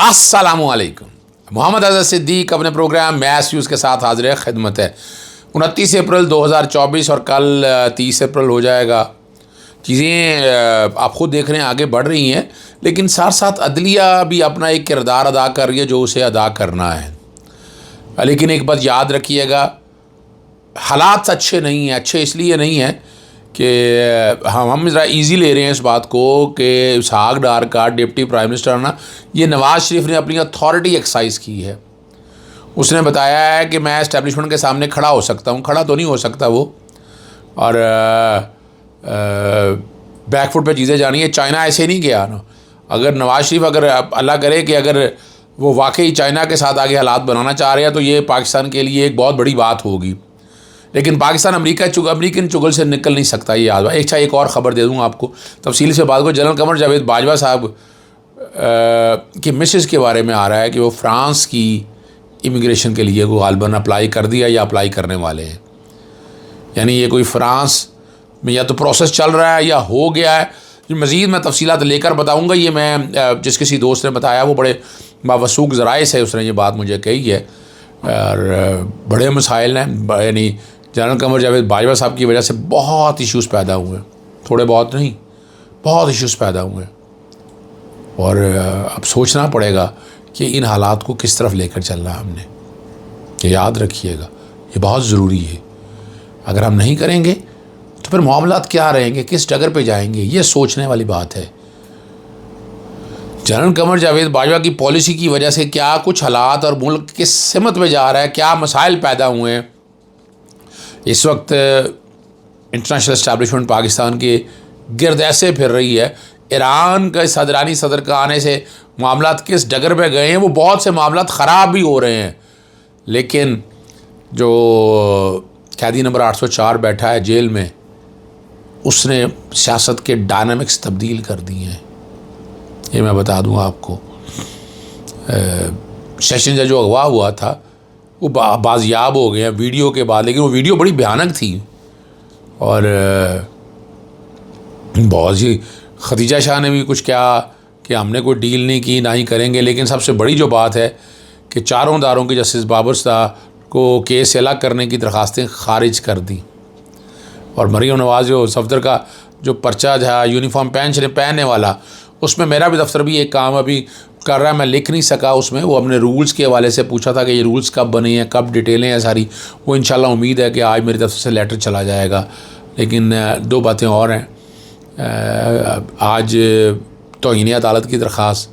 अस्सलामुअलैकुम। मोहम्मद अज़हर सिद्दीक अपने programme mess news के साथ हाजिर खिदमत है। 29 अप्रैल 2024 और कल 30 अप्रैल हो जाएगा। चीज़ें आप ख़ुद देख रहे हैं आगे बढ़ रही हैं, लेकिन साथ साथ अदलिया भी अपना एक किरदार अदा कर रही है जो उसे अदा करना है। लेकिन एक बात याद रखिएगा, हालात अच्छे नहीं हैं। अच्छे इसलिए नहीं हैं कि हम ज़रा ईज़ी ले रहे हैं इस बात को कि इसहाक डार का डिप्टी प्राइम मिनिस्टर ना, ये नवाज़ शरीफ ने अपनी अथॉरिटी एक्सरसाइज की है। उसने बताया है कि मैं इस्टेब्लिशमेंट के सामने खड़ा हो सकता हूँ। खड़ा तो नहीं हो सकता वो, और बैकफुट पे चीज़ें जानी है। चाइना ऐसे नहीं गया ना। अगर नवाज़ शरीफ अगर अल्लाह करे कि अगर वो वाकई चाइना के साथ आगे हालात बनाना चाह रहे हैं तो ये पाकिस्तान के लिए एक बहुत बड़ी बात होगी। लेकिन पाकिस्तान अमेरिकन चुगल से निकल नहीं सकता, ये याद। एक और ख़बर दे दूँगा आपको, तफसील से बात को। जनरल कमर जावेद बाजवा साहब की मिसेस के बारे में आ रहा है कि वो फ्रांस की इमिग्रेशन के लिए गालबन अप्लाई कर दिया या अप्लाई करने वाले हैं। यानी ये कोई फ़्रांस में या तो प्रोसेस चल रहा है या हो गया है। मज़ीद मैं तफसीलात लेकर बताऊँगा। ये मैं जिस किसी दोस्त ने बताया, वो बड़े बावसूख ज़राए से उसने ये बात मुझे कही है। और बड़े मसाइल हैं, यानी जनरल कमर जावेद बाजवा साहब की वजह से बहुत इश्यूज़ पैदा हुए। थोड़े बहुत नहीं, बहुत इश्यूज़ पैदा हुए। और अब सोचना पड़ेगा कि इन हालात को किस तरफ लेकर चलना है हमने। ये याद रखिएगा, ये बहुत ज़रूरी है। अगर हम नहीं करेंगे तो फिर मामलात क्या रहेंगे, किस जगह पे जाएंगे, ये सोचने वाली बात है। जनरल कमर जावेद बाजवा की पॉलिसी की वजह से क्या कुछ हालात और मुल्क किस सिमत में जा रहा है, क्या मसाइल पैदा हुए हैं। इस वक्त इंटरनेशनल इस्टेब्लिशमेंट पाकिस्तान के गिरद ऐसे फिर रही है। ईरान का सदरानी सदर का आने से मामलात किस डगर पे गए हैं, वो बहुत से मामलात ख़राब भी हो रहे हैं। लेकिन जो कैदी नंबर 804 बैठा है जेल में, उसने सियासत के डायनामिक्स तब्दील कर दिए हैं। ये मैं बता दूंगा आपको। सेशन जज जो अगवा हुआ था वो बाजियाब हो गया वीडियो के बाद, लेकिन वो वीडियो बड़ी भयानक थी। और बहुत ही खदीजा शाह ने भी कुछ कहा कि हमने कोई डील नहीं की, ना ही करेंगे। लेकिन सबसे बड़ी जो बात है कि चारों दारों के जस्टिस बाबर साहब को केस से अलग करने की दरख्वास्तें खारिज कर दी। और मरीम नवाज़ जो सफदर का जो पर्चा था यूनिफॉर्म पहनने वाला, उसमें मेरा भी दफ्तर भी एक काम अभी कर रहा है। मैं लिख नहीं सका उसमें। वो अपने रूल्स के हवाले से पूछा था कि ये रूल्स कब बने हैं, कब डिटेलें हैं सारी। वो इंशाल्लाह उम्मीद है कि आज मेरी तरफ से लेटर चला जाएगा। लेकिन दो बातें और हैं। आज तौहीन अदालत की दरख्वास्त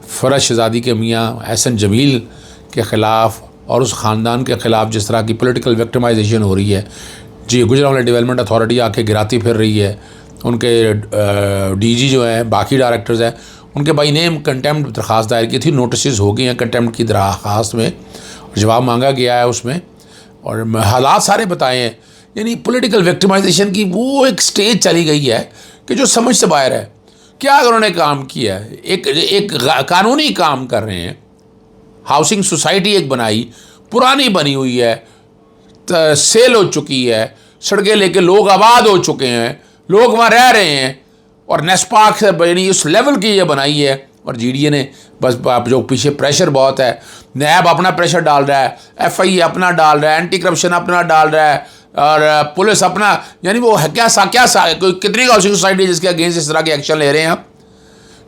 फ़रज शहज़ादी के मियाँ एहसन जमील के ख़िलाफ़ और उस ख़ानदान के ख़िलाफ़ जिस तरह की पॉलिटिकल विक्टिमाइजेशन हो रही है, जी गुजरात डेवलपमेंट अथॉरिटी आके गिराती फिर रही है। उनके डीजी जो हैं, बाकी डायरेक्टर्स हैं, उनके बाई नेम कंटेम्प्ट दरख्वास्त दायर की थी। नोटिस हो गई हैं कंटेम्प्ट की दरख्वास्त में, जवाब मांगा गया है उसमें, और हालात सारे बताए हैं। यानी पॉलिटिकल विक्टिमाइजेशन की वो एक स्टेज चली गई है कि जो समझ से बाहर है। क्या उन्होंने काम किया है? एक कानूनी काम कर रहे हैं। हाउसिंग सोसाइटी एक बनाई, पुरानी बनी हुई है, सेल हो चुकी है, सड़कें लेके लोग आबाद हो चुके हैं, लोग वहाँ रह रहे हैं, और नेस्पाक से यानी उस लेवल की ये बनाई है। और जीडीए ने बस जो पीछे प्रेशर बहुत है, नैब अपना प्रेशर डाल रहा है, एफआई अपना डाल रहा है, एंटी करप्शन अपना डाल रहा है, और पुलिस अपना, यानी वो है क्या कितनी हाउसिंग सोसाइटी है जिसके अगेंस्ट इस तरह के एक्शन ले रहे हैं आप?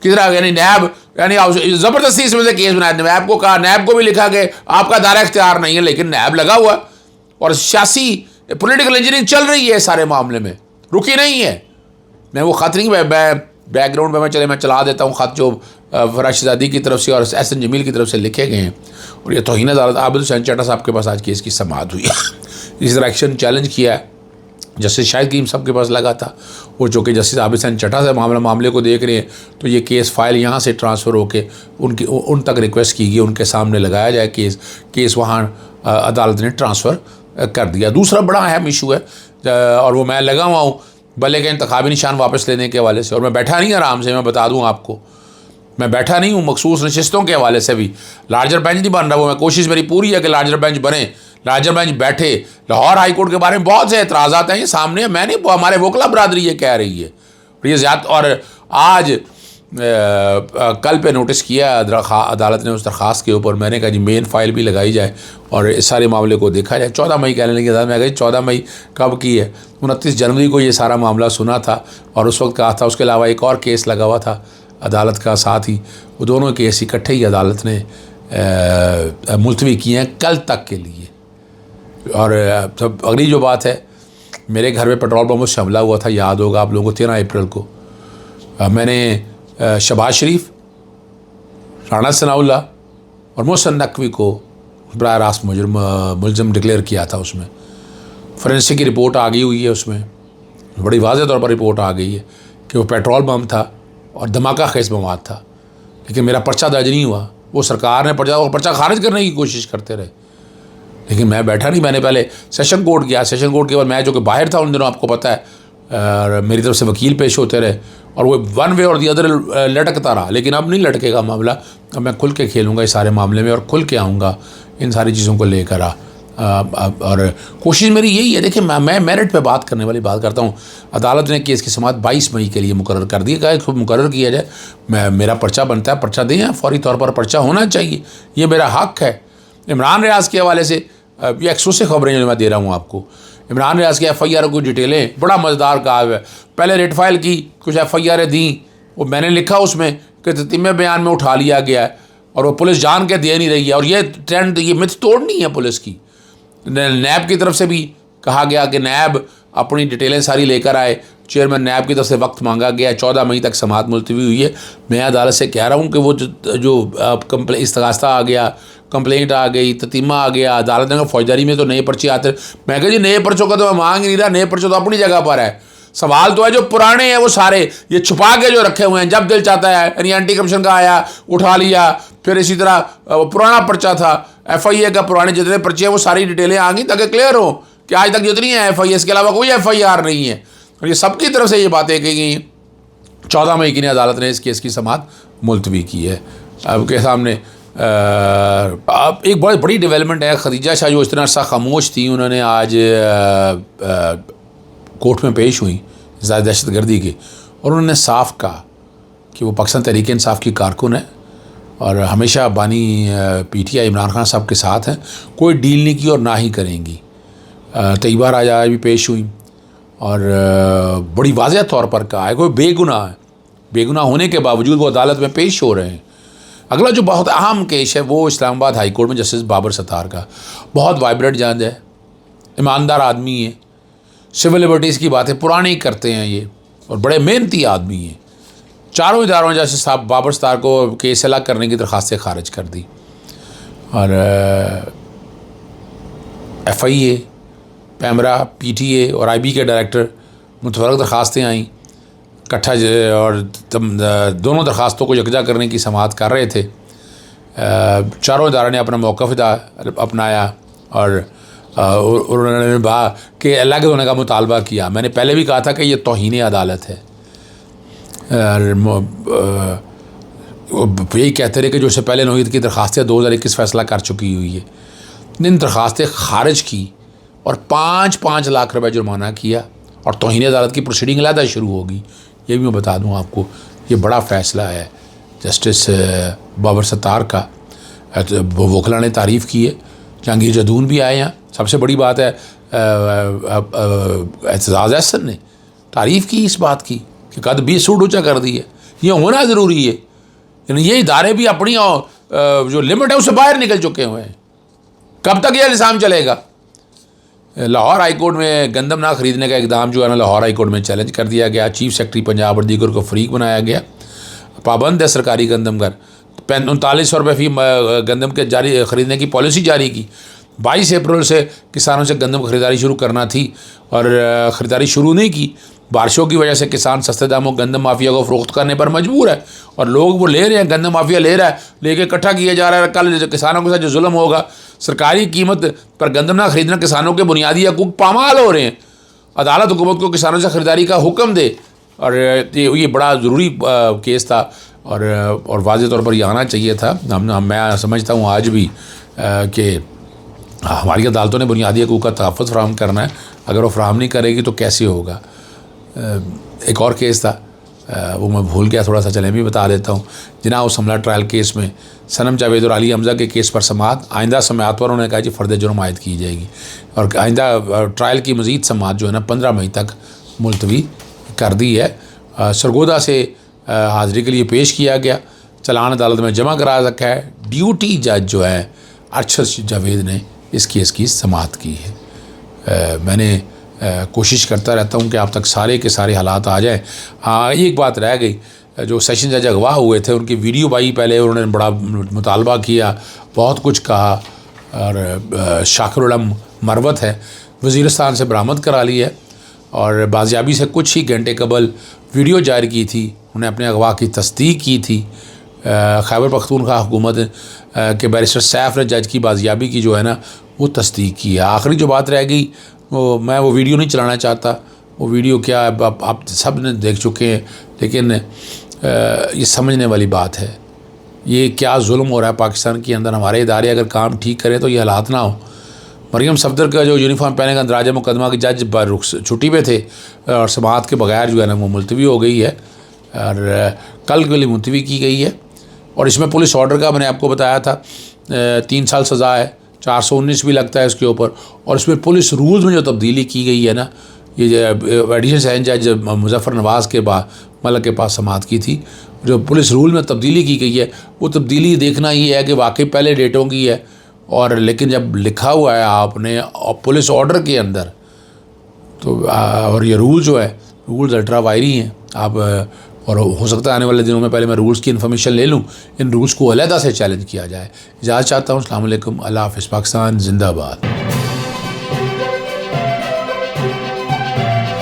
कितना, यानी नैब यानी ज़बरदस्ती इसमें से केस बनाया। नैब को कहा, नैब को भी लिखा कि आपका दायरा इख्तियार नहीं है, लेकिन नैब लगा हुआ और सियासी पॉलिटिकल इंजीनियरिंग चल रही है सारे मामले में, रुकी नहीं है। मैं वो ख़त नहीं, बैकग्राउंड में मैं चला देता हूँ ख़त जो फ़रज शहज़ादी की तरफ से और एहसन जमील की तरफ से लिखे गए हैं। और ये तौहीन अदालत आबिद हुसैन चड्ढा साहब के पास आज केस की समाअत हुई है। इस तरह एक्शन चैलेंज किया है। जस्टिस शाहिद करीम साहब के पास लगा था, वो जो कि जस्टिस आबिद हुसैन चड्ढा से मामले को देख रहे हैं, तो ये केस फाइल यहाँ से ट्रांसफ़र होके उन तक रिक्वेस्ट की गई, उनके सामने लगाया जाए केस वहाँ अदालत ने ट्रांसफ़र कर दिया। दूसरा बड़ा अहम इशू है, और वो मैं लगा हुआ हूँ बल्ले के इंतखाबी निशान वापस लेने के हवाले से। और मैं बैठा नहीं आराम से, मैं बता दूँ आपको, मैं बैठा नहीं हूँ। मखसूस नशिस्तों के हवाले से भी लार्जर बेंच नहीं बन रहा। वो मैं कोशिश मेरी पूरी है कि लार्जर बेंच बने, लार्जर बेंच बैठे। लाहौर हाई कोर्ट के बारे में बहुत से एतराज़ात हैं, ये सामने मैं नहीं, हमारे वकला बरादरी ये कह रही है। ये ज़्यादा, और आज कल पे नोटिस किया अदालत ने उस दरख्वास्त के ऊपर। मैंने कहा जी मेन फ़ाइल भी लगाई जाए और इस सारे मामले को देखा जाए। 14 मई कहने लगी अदालत। मैं कहा 14 मई कब की है? 29 जनवरी को ये सारा मामला सुना था और उस वक्त कहा था। उसके अलावा एक और केस लगा हुआ था अदालत का साथ ही, वो दोनों केस इकट्ठे ही अदालत ने मुलतवी किए हैं कल तक के लिए। और तब अगली जो बात है, मेरे घर में पेट्रोल पंप से हमला हुआ था, याद होगा आप लोगों को, 13 अप्रैल को। मैंने शहबाज शरीफ, राना सनाउल्लाह और मोहसिन नकवी को बराह रास्त मुलज़िम डिक्लेयर किया था। उसमें फोरेंसिक की रिपोर्ट आ गई हुई है, उसमें बड़ी वाज़ेह तौर पर रिपोर्ट आ गई है कि वो पेट्रोल बम था और धमाका खेज़ मवाद था। लेकिन मेरा पर्चा दर्ज नहीं हुआ। वो सरकार ने पर्चा खारिज करने की कोशिश करते रहे, लेकिन मैं बैठा नहीं। मैंने पहले सेशन कोर्ट गया, सेशन कोर्ट के बाद मैं जो कि बाहर था उन दिनों, आपको पता है, मेरी तरफ से वकील पेश होते रहे और वो वन वे और दी अदर लटकता रहा। लेकिन अब नहीं लटकेगा मामला। अब मैं खुल के खेलूँगा इस सारे मामले में और खुल के आऊँगा इन सारी चीज़ों को लेकर। और कोशिश मेरी यही है। देखिए, मैं मेरिट पे बात करने वाली बात करता हूँ। अदालत ने केस की समाअत 22 मई के लिए मुकर्रर कर दी। कहा खुद मुकर्रर किया जाए। मेरा पर्चा बनता है, पर्चा दें, फौरी तौर पर पर्चा होना चाहिए, ये मेरा हक़ है। इमरान रियाज़ के हवाले से ये एक्सक्लूसिव खबरें जो मैं दे रहा हूँ आपको। इमरान रियाज़ की FIR को डिटेलें बड़ा मज़ेदार कहा है। पहले रेट फाइल की, कुछ FIR दी, वो मैंने लिखा उसमें कि ततीम बयान में उठा लिया गया है और वो पुलिस जान के दे नहीं रही है। और ये ट्रेंड, ये मिथ तोड़नी है पुलिस की। नैब की तरफ से भी कहा गया कि नैब अपनी डिटेलें सारी लेकर आए। चेयरमैन नैब की तरफ से वक्त मांगा गया, 14 मई तक समाअत मुलतवी हुई है। मैं अदालत से कह रहा हूँ कि वो जो इस्तगासा आ गया, कंप्लेंट आ गई, ततीमा आ गया, अदालत ने कहा फौजदारी में तो नए पर्चे आते। मैं कहा जी नए पर्चों का तो मैं मांग नहीं रहा, नए पर्चे तो अपनी जगह पर है। सवाल तो है जो पुराने हैं वो सारे ये छुपा के जो रखे हुए हैं, जब दिल चाहता है, यानी एंटी करप्शन का आया उठा लिया। फिर इसी तरह पुराना पर्चा था FIA का, पुराने जितने पर्चे हैं वो सारी डिटेलें आ गई ताकि क्लियर हो कि आज तक जितनी है FIA, इसके अलावा कोई FIR नहीं है। और ये सबकी तरफ से ये बातें कही गई। 14 मई की अदालत ने इस केस की समाअत मुलतवी की है। अब के सामने एक बहुत बड़ी डेवलपमेंट है। खदीजा शाह जो इतना अर्सा खामोश थी, उन्होंने आज कोर्ट में पेश हुई दहशत गर्दी की, और उन्होंने साफ कहा कि वो पाकिस्तान तहरीक इंसाफ की कारकुन है और हमेशा बानी PTI इमरान खान साहब के साथ हैं, कोई डील नहीं की और ना ही करेंगी। तैयबा राजा भी पेश हुई और बड़ी वाज़ेह तौर पर कहा है कोई बेगुनाह है, बेगुनाह होने के बावजूद वो अदालत में पेश हो रहे हैं। अगला जो बहुत अहम केस है वो इस्लामाबाद हाई कोर्ट में जस्टिस बाबर सत्तार का। बहुत वाइब्रेंट जज है, ईमानदार आदमी है, सिविल लिबर्टीज़ की बातें पुरानी करते हैं ये, और बड़े मेहनती आदमी हैं। चारों इदारों जैसे साहब बाबर सत्तार को केस अलग करने की दरख्वास्तें खारिज कर दी और FIA, पैमरा, PTA और IB के डायरेक्टर मुतफरक दरख्वास्तें आईं इकट्ठा, और दोनों दरख्वास्तों को यकजा करने की समाअत कर रहे थे। चारों इदारों ने अपना मौक़िफ़ अपनाया और उन्होंने कहा कि अलग होने का मुतालबा किया। मैंने पहले भी कहा था कि ये तौहीन अदालत है। यही कहते रहे कि जो इससे पहले नौहीद की दरख्वास्तें 2021 फ़ैसला कर चुकी हुई है, इन दरख्वास्तें खारिज की और 5-5 लाख रुपए जुर्माना किया और तौहीन अदालत की प्रोसीडिंग अलहदा शुरू होगी। ये भी मैं बता दूं आपको, ये बड़ा फ़ैसला है जस्टिस बाबर सत्तार का। वोकला ने तारीफ़ की है, जहांगीर जदून भी आए हैं। सबसे बड़ी बात है एतजाज़ अहसन ने तारीफ़ की इस बात की कि कद 20 सूट ऊँचा कर दी है। ये होना ज़रूरी है, यानी ये इदारे भी अपनी जो लिमिट है उससे बाहर निकल चुके हुए हैं। कब तक यह निज़ाम चलेगा? लाहौर हाई कोर्ट में गंदम ना ख़रीदने का इकदाम जो है ना, लाहौर हाई कोर्ट में चैलेंज कर दिया गया। चीफ सेक्रेटरी पंजाब और दीगर को फ़रीक बनाया गया। पाबंद है सरकारी गंदम घर। 3900 रुपये फ़ी गंदम के जारी ख़रीदने की पॉलिसी जारी की। 22 अप्रैल से किसानों से गंदम ख़रीदारी शुरू करना थी और ख़रीदारी शुरू नहीं की। बारिशों की वजह से किसान सस्ते दामों गंदम माफिया को फ़रोख्त करने पर मजबूर है और लोग वो ले रहे हैं, गंदम माफिया ले रहा है, लेके इकट्ठा किया जा रहा है। कल किसानों के साथ जो जुल्म होगा, सरकारी कीमत पर गंदम ना खरीदना, किसानों के बुनियादी हकूक़ पामाल हो रहे हैं। अदालत हुकूमत को किसानों से ख़रीदारी का हुक्म दे, और ये बड़ा ज़रूरी केस था और वाज़ेह तौर पर ये आना चाहिए था। मैं समझता हूँ आज भी कि हमारी अदालतों ने बुनियादी हकूक़ का तहफ़्फ़ुज़ फ़राहम करना है। अगर वो फ़राहम नहीं करेगी तो कैसे होगा? एक और केस था वो मैं भूल गया थोड़ा सा, चलें भी बता देता हूँ। जिना उस हमला ट्रायल केस में सनम जावेद और अली हमज़ा के केस पर समाअत आइंदा समाअत पर उन्होंने कहा कि फ़र्द जुर्म आयद की जाएगी और आइंदा ट्रायल की मज़ीद समाअत जो है ना 15 मई तक मुलतवी कर दी है। सरगोदा से हाज़िरी के लिए पेश किया गया, चलान अदालत में जमा करा रखा है। ड्यूटी जज जो है अरशद जावेद ने इस केस की समाअत की है। मैंने कोशिश करता रहता हूँ कि आप तक सारे के सारे हालात आ जाएँ। हाँ, एक बात रह गई, जो सेशन जज अगवा हुए थे उनकी वीडियो आई, पहले उन्होंने बड़ा मुतालबा किया, बहुत कुछ कहा और शाकिर उलम मरवत है वज़ीरिस्तान से बरामद करा ली है और बाजियाबी से कुछ ही घंटे कबल वीडियो जारी की थी। उन्हें अपने अगवा की तस्दीक की थी। खैबर पख्तूनख्वा हुकूमत के बैरिस्टर सैफ ने जज की बाजियाबी की जो है ना वो तस्दीक की है। आखिरी जो बात रह गई मैं वो वीडियो नहीं चलाना चाहता, वो वीडियो क्या है आप सब ने देख चुके हैं, लेकिन ये समझने वाली बात है ये क्या जुल्म हो रहा है पाकिस्तान के अंदर। हमारे इदारे अगर काम ठीक करें तो ये हालात ना हो। मरियम सफदर का जो यूनिफॉर्म पहने का अंदराज मुकदमा के जज छुट्टी पे थे और समाअत के बगैर जो है ना वो मुलतवी हो गई है और कल के लिए मुलतवी की गई है। और इसमें पुलिस ऑर्डर का मैंने आपको बताया था 3 साल सज़ा है, 419 भी लगता है इसके ऊपर। और इसमें पुलिस रूल्स में जो तब्दीली की गई है ना, ये एडिशनल सेशन जज मुजफ्फर नवाज़ के बाद मलक के पास समाअत की थी, जो पुलिस रूल में तब्दीली की गई है वो तब्दीली देखना ये है कि वाकई पहले डेटों की है और लेकिन जब लिखा हुआ है आपने पुलिस ऑर्डर के अंदर तो और ये रूल जो है रूल्स अल्ट्रा वायरी हैं आप और हो सकता है आने वाले दिनों में पहले मैं रूल्स की इन्फॉर्मेशन ले लूँ, इन रूल्स को अलहदा से चैलेंज किया जाए। इजाज़त चाहता हूँ। अस्सलाम वालेकुम, अल्लाह हाफ़िज़, पाकिस्तान जिंदाबाद।